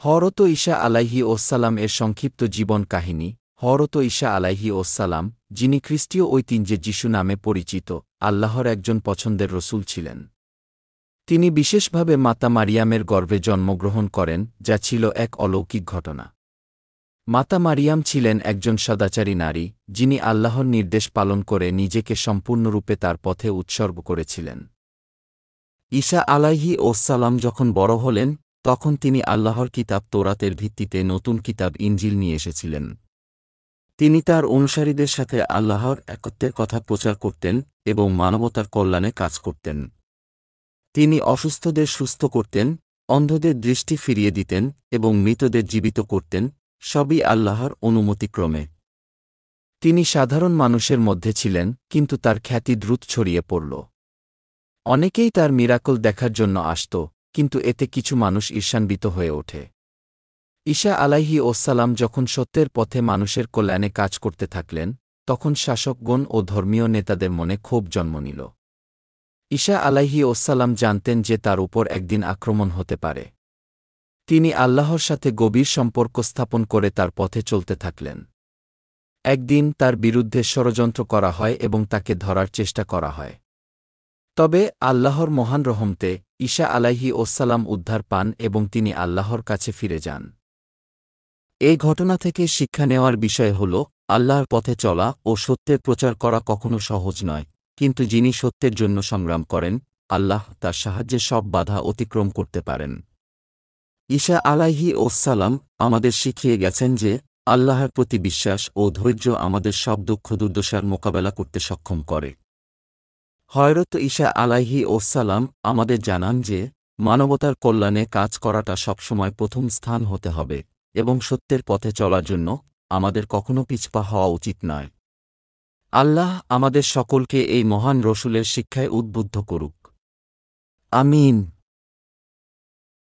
হরত ঈসা আলাইহি ওসালাম এর সংক্ষিপ্ত জীবন কাহিনী। হরত ঈসা আলাইহি ওসালাম, যিনি খ্রিস্টীয় ঐতিহ্যে যিশু নামে পরিচিত, আল্লাহর একজন পছন্দের রসূল ছিলেন। তিনি বিশেষভাবে মাতা মারিয়ামের গর্ভে জন্মগ্রহণ করেন, যা ছিল এক অলৌকিক ঘটনা। মাতা মারিয়াম ছিলেন একজন সদাচারী নারী, যিনি আল্লাহর নির্দেশ পালন করে নিজেকে সম্পূর্ণরূপে তার পথে উৎসর্গ করেছিলেন। ঈসা আলাইহি ওসালাম যখন বড় হলেন, তখন তিনি আল্লাহর কিতাব তৌরাতের ভিত্তিতে নতুন কিতাব ইনজিল নিয়ে এসেছিলেন। তিনি তার অনুসারীদের সাথে আল্লাহর একত্বের কথা প্রচার করতেন এবং মানবতার কল্যাণে কাজ করতেন। তিনি অসুস্থদের সুস্থ করতেন, অন্ধদের দৃষ্টি ফিরিয়ে দিতেন এবং মৃতদের জীবিত করতেন, সবই আল্লাহর অনুমতিক্রমে। তিনি সাধারণ মানুষের মধ্যে ছিলেন, কিন্তু তার খ্যাতি দ্রুত ছড়িয়ে পড়ল। অনেকেই তার মিরাকল দেখার জন্য আসত, কিন্তু এতে কিছু মানুষ ঈর্ষান্বিত হয়ে ওঠে। ঈসা আলাইহি ওসালাম যখন সত্যের পথে মানুষের কল্যাণে কাজ করতে থাকলেন, তখন শাসকগণ ও ধর্মীয় নেতাদের মনে ক্ষোভ জন্ম নিল। ঈসা আলাইহি ওসালাম জানতেন যে তার উপর একদিন আক্রমণ হতে পারে। তিনি আল্লাহর সাথে গভীর সম্পর্ক স্থাপন করে তার পথে চলতে থাকলেন। একদিন তার বিরুদ্ধে ষড়যন্ত্র করা হয় এবং তাকে ধরার চেষ্টা করা হয়। তবে আল্লাহর মহান রহমতে ঈসা আলাইহি ওসালাম উদ্ধার পান এবং তিনি আল্লাহর কাছে ফিরে যান। এই ঘটনা থেকে শিক্ষা নেওয়ার বিষয় হল, আল্লাহর পথে চলা ও সত্যের প্রচার করা কখনো সহজ নয়, কিন্তু যিনি সত্যের জন্য সংগ্রাম করেন, আল্লাহ তার সাহায্যে সব বাধা অতিক্রম করতে পারেন। ঈসা আলাইহি ওসালাম আমাদের শিখিয়ে গেছেন যে আল্লাহর প্রতি বিশ্বাস ও ধৈর্য আমাদের সব দুঃখ দুর্দশার মোকাবেলা করতে সক্ষম করে। হযরত ঈসা আলাইহি ওসালাম আমাদের জানান যে মানবতার কল্যাণে কাজ করাটা সবসময় প্রথম স্থান হতে হবে এবং সত্যের পথে চলার জন্য আমাদের কখনো পিছপা হওয়া উচিত নয়। আল্লাহ আমাদের সকলকে এই মহান রসূলের শিক্ষায় উদ্বুদ্ধ করুক। আমিন।